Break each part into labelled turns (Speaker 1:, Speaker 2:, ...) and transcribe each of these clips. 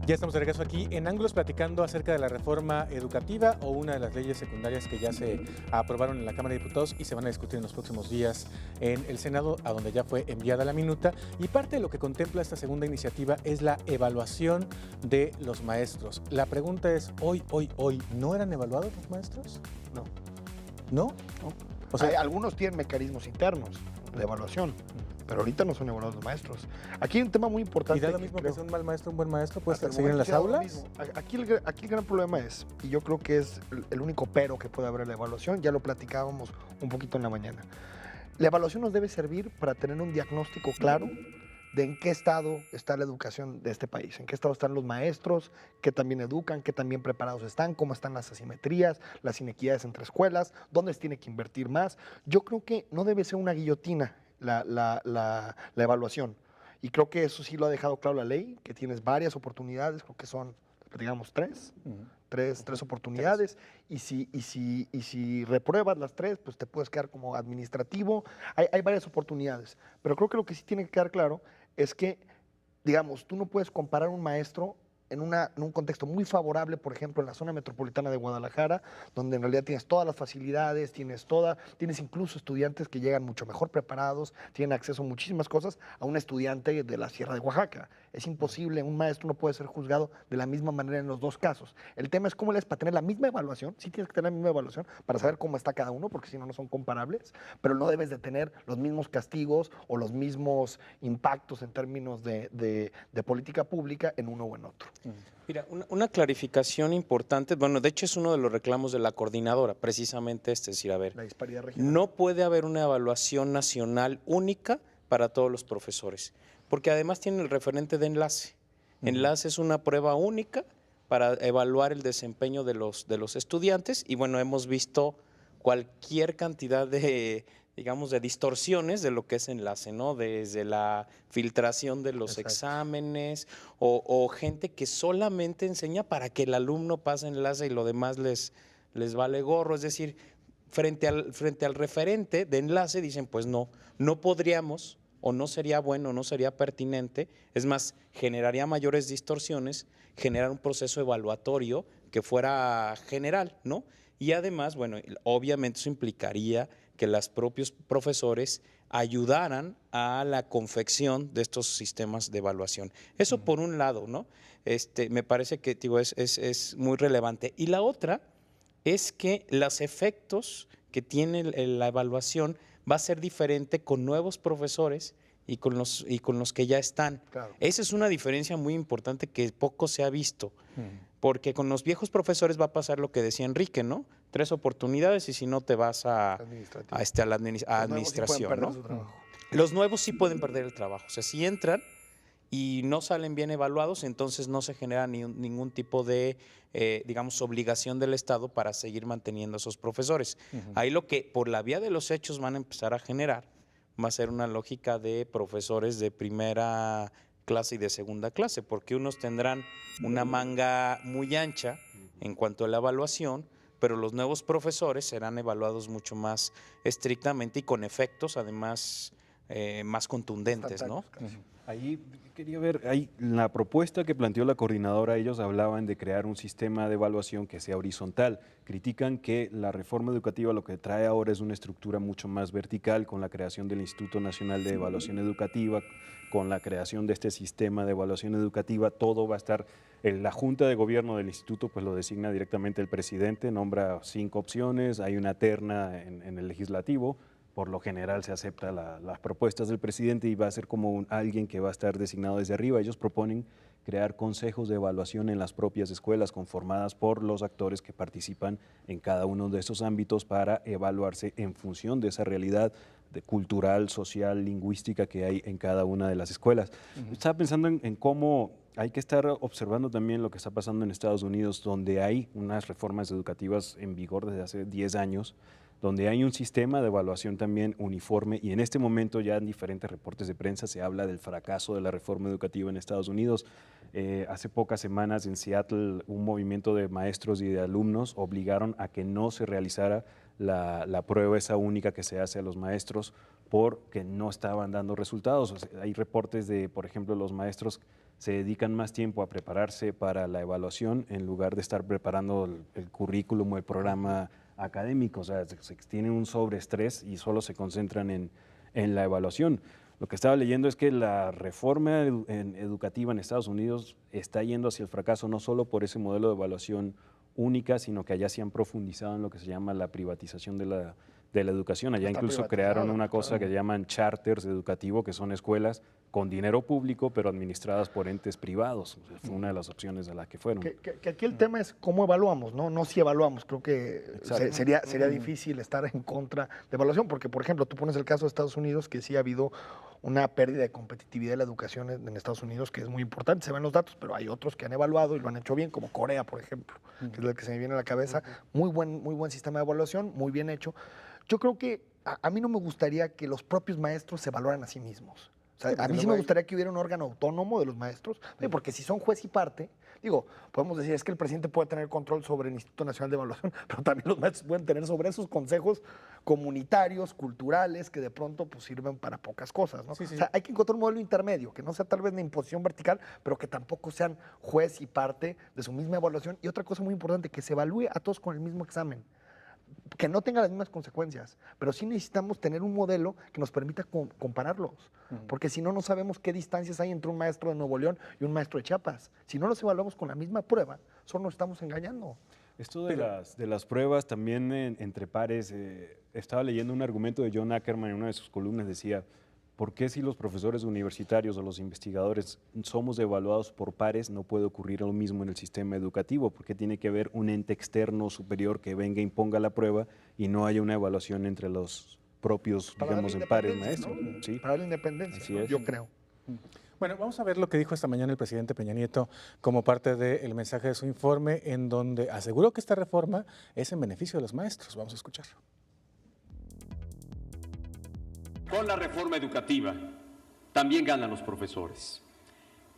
Speaker 1: Ya estamos de regreso aquí en Ángulos platicando acerca de la reforma educativa o una de las leyes secundarias que ya se aprobaron en la Cámara de Diputados y se van a discutir en los próximos días en el Senado, a donde ya fue enviada la minuta. Y parte de lo que contempla esta segunda iniciativa es la evaluación de los maestros. La pregunta es, hoy, ¿no eran evaluados los maestros?
Speaker 2: No.
Speaker 1: ¿No?
Speaker 2: No.
Speaker 1: O sea,
Speaker 2: Algunos tienen mecanismos internos de evaluación, pero ahorita no son evaluados los maestros. Aquí hay un tema muy importante.
Speaker 1: ¿y da lo mismo que sea un mal maestro, un buen maestro? ¿Puede
Speaker 2: Hasta el
Speaker 1: seguir en las
Speaker 2: momento sí da lo
Speaker 1: aulas?
Speaker 2: mismo. Aquí el gran problema es, y yo creo que es el único pero que puede haber en la evaluación, ya lo platicábamos un poquito en la mañana. La evaluación nos debe servir para tener un diagnóstico claro de en qué estado está la educación de este país, en qué estado están los maestros, qué también educan, qué también preparados están, cómo están las asimetrías, las inequidades entre escuelas, dónde se tiene que invertir más. Yo creo que no debe ser una guillotina la evaluación. Y creo que eso sí lo ha dejado claro la ley, que tienes varias oportunidades, creo que son, digamos, tres oportunidades, y si repruebas las tres, pues te puedes quedar como administrativo. Hay varias oportunidades, pero creo que lo que sí tiene que quedar claro es que, digamos, tú no puedes comparar un maestro en un contexto muy favorable, por ejemplo, en la zona metropolitana de Guadalajara, donde en realidad tienes todas las facilidades, tienes incluso estudiantes que llegan mucho mejor preparados, tienen acceso a muchísimas cosas, a un estudiante de la Sierra de Oaxaca. Es imposible, un maestro no puede ser juzgado de la misma manera en los dos casos. El tema es cómo le es para tener la misma evaluación, sí tienes que tener la misma evaluación para saber cómo está cada uno, porque si no, no son comparables, pero no debes de tener los mismos castigos o los mismos impactos en términos de política pública en uno o en otro.
Speaker 3: Mira, una clarificación importante, bueno, de hecho es uno de los reclamos de la coordinadora, precisamente es decir, a ver,
Speaker 2: La disparidad regional.
Speaker 3: no puede haber una evaluación nacional única para todos los profesores, porque además tiene el referente de enlace. Enlace es una prueba única para evaluar el desempeño de los estudiantes y bueno, hemos visto cualquier cantidad de, digamos, de distorsiones de lo que es enlace, ¿no? Desde la filtración de los
Speaker 2: Exacto.
Speaker 3: exámenes o gente que solamente enseña para que el alumno pase enlace y lo demás les vale gorro. Es decir, frente al referente de enlace dicen, pues no podríamos o no sería bueno, no sería pertinente, es más, generaría mayores distorsiones, generar un proceso evaluatorio que fuera general, ¿no? Y además, bueno, obviamente eso implicaría que los propios profesores ayudaran a la confección de estos sistemas de evaluación. Eso por un lado, ¿no? Me parece que digo, es muy relevante. Y la otra es que los efectos que tiene la evaluación va a ser diferente con nuevos profesores y con los que ya están.
Speaker 2: Claro.
Speaker 3: Esa es una diferencia muy importante que poco se ha visto, porque con los viejos profesores va a pasar lo que decía Enrique, ¿no? 3 oportunidades y si no te vas a la administración, ¿no? Los nuevos sí pueden perder el trabajo, o sea, si entran y no salen bien evaluados, entonces no se genera ningún tipo de, digamos, obligación del Estado para seguir manteniendo a esos profesores. Ahí lo que por la vía de los hechos van a empezar a generar va a ser una lógica de profesores de primera clase y de segunda clase, porque unos tendrán una manga muy ancha en cuanto a la evaluación, pero los nuevos profesores serán evaluados mucho más estrictamente y con efectos además más contundentes, ¿no?
Speaker 4: Ahí quería ver, ahí la propuesta que planteó la coordinadora, ellos hablaban de crear un sistema de evaluación que sea horizontal. Critican que la reforma educativa lo que trae ahora es una estructura mucho más vertical con la creación del Instituto Nacional de Evaluación Educativa, con la creación de este sistema de evaluación educativa, todo va a estar, la Junta de Gobierno del Instituto pues lo designa directamente el presidente, nombra 5 opciones, hay una terna en el legislativo. Por lo general se acepta las propuestas del presidente y va a ser como alguien que va a estar designado desde arriba. Ellos proponen crear consejos de evaluación en las propias escuelas conformadas por los actores que participan en cada uno de estos ámbitos para evaluarse en función de esa realidad cultural, social, lingüística que hay en cada una de las escuelas. Estaba pensando en cómo hay que estar observando también lo que está pasando en Estados Unidos, donde hay unas reformas educativas en vigor desde hace 10 años, donde hay un sistema de evaluación también uniforme y en este momento ya en diferentes reportes de prensa se habla del fracaso de la reforma educativa en Estados Unidos. Hace pocas semanas en Seattle un movimiento de maestros y de alumnos obligaron a que no se realizara la prueba esa única que se hace a los maestros porque no estaban dando resultados. O sea, hay reportes de, por ejemplo, los maestros se dedican más tiempo a prepararse para la evaluación en lugar de estar preparando el currículum o el programa académico. O sea, tienen un sobreestrés y solo se concentran en la evaluación. Lo que estaba leyendo es que la reforma educativa en Estados Unidos está yendo hacia el fracaso no solo por ese modelo de evaluación única, sino que allá se han profundizado en lo que se llama la privatización de la educación. Allá
Speaker 2: Está
Speaker 4: incluso
Speaker 2: privatizado,
Speaker 4: crearon una cosa
Speaker 2: claro.
Speaker 4: que llaman charters educativos, que son escuelas con dinero público, pero administradas por entes privados. O sea, fue una de las opciones a las que fueron.
Speaker 2: Que aquí el tema es cómo evaluamos, ¿no? No si evaluamos. Creo que
Speaker 4: Exacto.
Speaker 2: sería difícil estar en contra de evaluación, porque, por ejemplo, tú pones el caso de Estados Unidos, que sí ha habido una pérdida de competitividad de la educación en Estados Unidos, que es muy importante, se ven los datos, pero hay otros que han evaluado y lo han hecho bien, como Corea, por ejemplo, que es el que se me viene a la cabeza. Muy buen sistema de evaluación, muy bien hecho. Yo creo que a mí no me gustaría que los propios maestros se evaluaran a sí mismos. O sea, a mí sí me gustaría que hubiera un órgano autónomo de los maestros, porque si son juez y parte, digo, podemos decir, es que el presidente puede tener control sobre el Instituto Nacional de Evaluación, pero también los maestros pueden tener sobre esos consejos comunitarios, culturales, que de pronto pues sirven para pocas cosas, ¿no?
Speaker 1: Sí, sí.
Speaker 2: O sea, hay que encontrar un modelo intermedio, que no sea tal vez una imposición vertical, pero que tampoco sean juez y parte de su misma evaluación. Y otra cosa muy importante, que se evalúe a todos con el mismo examen, que no tenga las mismas consecuencias, pero sí necesitamos tener un modelo que nos permita compararlos, porque si no, no sabemos qué distancias hay entre un maestro de Nuevo León y un maestro de Chiapas. Si no los evaluamos con la misma prueba, solo nos estamos engañando.
Speaker 4: Esto de las pruebas también entre pares, estaba leyendo un argumento de John Ackerman en una de sus columnas, decía, ¿por qué si los profesores universitarios o los investigadores somos evaluados por pares no puede ocurrir lo mismo en el sistema educativo? ¿Por qué tiene que haber un ente externo superior que venga e imponga la prueba y no haya una evaluación entre los propios,
Speaker 2: Para
Speaker 4: digamos,
Speaker 2: darle
Speaker 4: en pares
Speaker 2: independencia,
Speaker 4: maestros?
Speaker 2: ¿no?
Speaker 4: Sí.
Speaker 2: Para darle independencia,
Speaker 4: Así
Speaker 2: ¿no?
Speaker 4: es.
Speaker 2: Yo creo.
Speaker 1: Bueno, vamos a ver lo que dijo esta mañana el presidente Peña Nieto como parte del mensaje de su informe, en donde aseguró que esta reforma es en beneficio de los maestros. Vamos a escucharlo.
Speaker 5: Con la reforma educativa también ganan los profesores.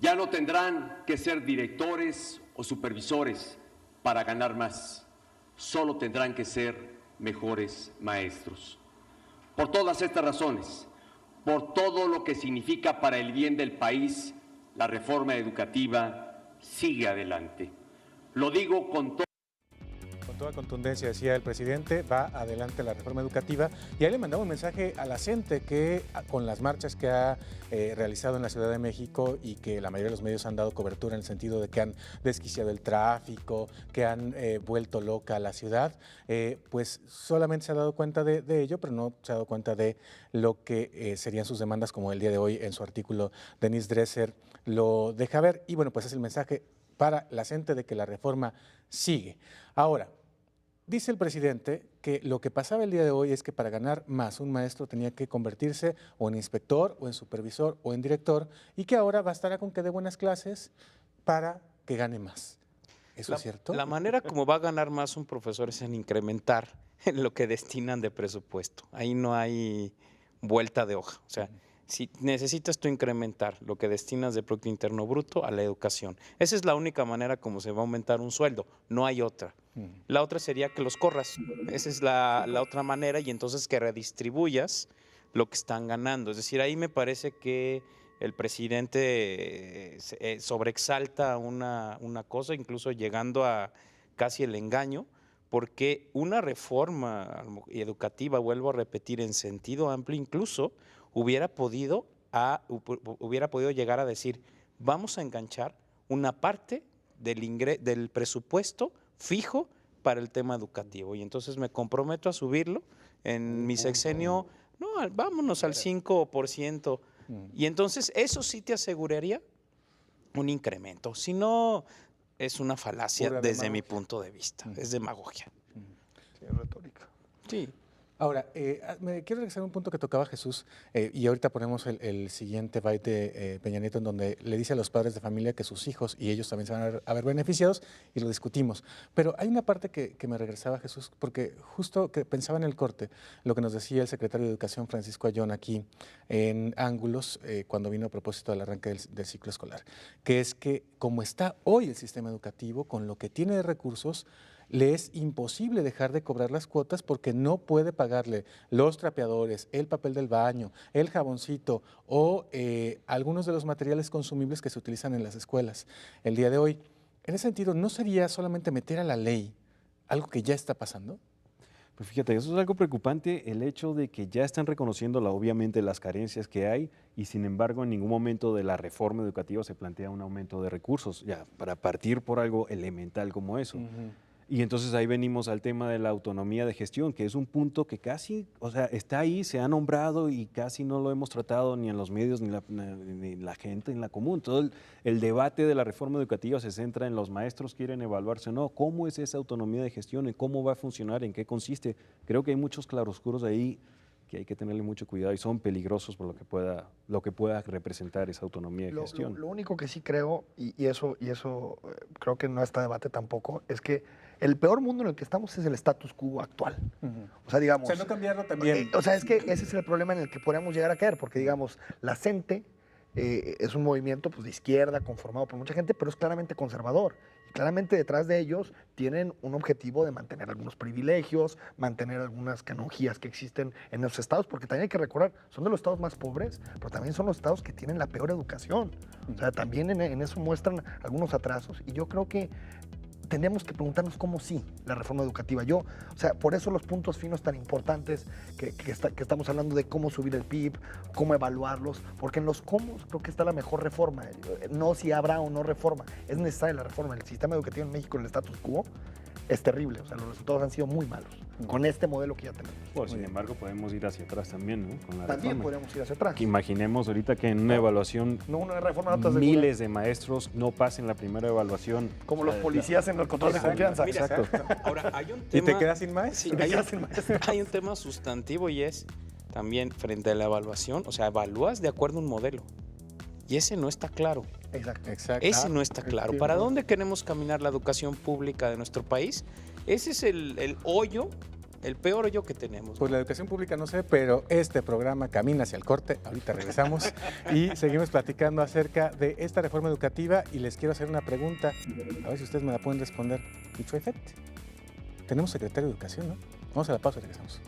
Speaker 5: Ya no tendrán que ser directores o supervisores para ganar más. Solo tendrán que ser mejores maestros. Por todas estas razones, por todo lo que significa para el bien del país, la reforma educativa sigue adelante. Lo digo con
Speaker 1: Con toda contundencia, decía el presidente, va adelante la reforma educativa. Y ahí le mandaba un mensaje a la gente que con las marchas que ha realizado en la Ciudad de México y que la mayoría de los medios han dado cobertura en el sentido de que han desquiciado el tráfico, que han vuelto loca a la ciudad, pues solamente se ha dado cuenta de ello, pero no se ha dado cuenta de lo que serían sus demandas, como el día de hoy en su artículo Denise Dresser lo deja ver. Y bueno, pues es el mensaje para la gente de que la reforma sigue. Ahora, dice el presidente que lo que pasaba el día de hoy es que para ganar más un maestro tenía que convertirse o en inspector o en supervisor o en director y que ahora bastará con que dé buenas clases para que gane más. ¿Eso es cierto?
Speaker 3: La manera como va a ganar más un profesor es en incrementar en lo que destinan de presupuesto. Ahí no hay vuelta de hoja. O sea, si necesitas tú incrementar lo que destinas de Producto Interno Bruto a la educación. Esa es la única manera como se va a aumentar un sueldo, no hay otra. La otra sería que los corras, esa es la otra manera, y entonces que redistribuyas lo que están ganando. Es decir, ahí me parece que el presidente sobreexalta una cosa, incluso llegando a casi el engaño, porque una reforma educativa, vuelvo a repetir, en sentido amplio incluso, hubiera podido llegar a decir, vamos a enganchar una parte del presupuesto fijo para el tema educativo. Y entonces me comprometo a subirlo en mi sexenio, no, vámonos al 5%. Y entonces eso sí te aseguraría un incremento. Si no, es una falacia
Speaker 1: Pura
Speaker 3: desde
Speaker 1: demagogia.
Speaker 3: mi punto de vista. Es demagogia.
Speaker 2: Sí, es retórica.
Speaker 3: Sí.
Speaker 1: Ahora, me quiero regresar a un punto que tocaba Jesús, y ahorita ponemos el siguiente byte de Peña Nieto, en donde le dice a los padres de familia que sus hijos y ellos también se van a ver beneficiados, y lo discutimos. Pero hay una parte que me regresaba, Jesús, porque justo que pensaba en el corte, lo que nos decía el secretario de Educación, Francisco Ayón, aquí en Ángulos, cuando vino a propósito del arranque del ciclo escolar, que es que como está hoy el sistema educativo, con lo que tiene de recursos, le es imposible dejar de cobrar las cuotas porque no puede pagarle los trapeadores, el papel del baño, el jaboncito o algunos de los materiales consumibles que se utilizan en las escuelas el día de hoy. En ese sentido, ¿no sería solamente meter a la ley algo que ya está pasando?
Speaker 4: Pues fíjate, eso es algo preocupante, el hecho de que ya están reconociendo obviamente las carencias que hay y sin embargo en ningún momento de la reforma educativa se plantea un aumento de recursos, ya para partir por algo elemental como eso. Y entonces ahí venimos al tema de la autonomía de gestión, que es un punto que casi, o sea, está ahí, se ha nombrado y casi no lo hemos tratado ni en los medios ni la gente en la común. Todo el debate de la reforma educativa se centra en los maestros quieren evaluarse o no, cómo es esa autonomía de gestión, en cómo va a funcionar, en qué consiste. Creo que hay muchos claroscuros ahí que hay que tenerle mucho cuidado y son peligrosos por lo que pueda representar esa autonomía de gestión.
Speaker 2: Lo único que sí creo, y eso creo que no está debate tampoco, es que el peor mundo en el que estamos es el status quo actual. O sea, digamos...
Speaker 1: O sea, no cambiarlo también.
Speaker 2: O sea, es que ese es el problema en el que podríamos llegar a caer, porque digamos, la CENTE es un movimiento pues, de izquierda conformado por mucha gente, pero es claramente conservador. Y claramente detrás de ellos tienen un objetivo de mantener algunos privilegios, mantener algunas canonjías que existen en esos estados, porque también hay que recordar, son de los estados más pobres, pero también son los estados que tienen la peor educación. O sea, también en eso muestran algunos atrasos y yo creo que tenemos que preguntarnos cómo sí la reforma educativa. O sea, por eso los puntos finos tan importantes que estamos hablando de cómo subir el PIB, cómo evaluarlos, porque en los cómo creo que está la mejor reforma. No si habrá o no reforma, es necesaria la reforma. El sistema educativo en México, el status quo, es terrible. O sea, los resultados han sido muy malos con este modelo que ya tenemos.
Speaker 4: Pues, sin embargo, podemos ir hacia atrás también, ¿no? Con la
Speaker 2: También
Speaker 4: reforma.
Speaker 2: podemos ir hacia atrás.
Speaker 4: Que imaginemos ahorita que en una evaluación
Speaker 2: No, una reforma no te asegura.
Speaker 4: miles de maestros no pasen la primera evaluación.
Speaker 2: Como los policías en el control de confianza.
Speaker 3: Mira,
Speaker 1: Exacto.
Speaker 3: ahora hay un
Speaker 1: ¿Y
Speaker 3: tema...
Speaker 1: te quedas sin maestro?
Speaker 3: Sí, hay un tema sustantivo y es también frente a la evaluación, o sea, evalúas de acuerdo a un modelo. Y ese no está claro.
Speaker 2: Exacto.
Speaker 1: Exacto.
Speaker 3: Ese no está claro.
Speaker 2: sí,
Speaker 3: ¿Para
Speaker 2: no.
Speaker 3: dónde queremos caminar la educación pública de nuestro país? Ese es el hoyo, el peor hoyo que tenemos.
Speaker 1: Pues la educación pública no sé, pero este programa camina hacia el corte. Ahorita regresamos y seguimos platicando acerca de esta reforma educativa y les quiero hacer una pregunta. A ver si ustedes me la pueden responder. Dicho efecto, tenemos secretario de Educación, ¿no? Vamos a la pausa y regresamos.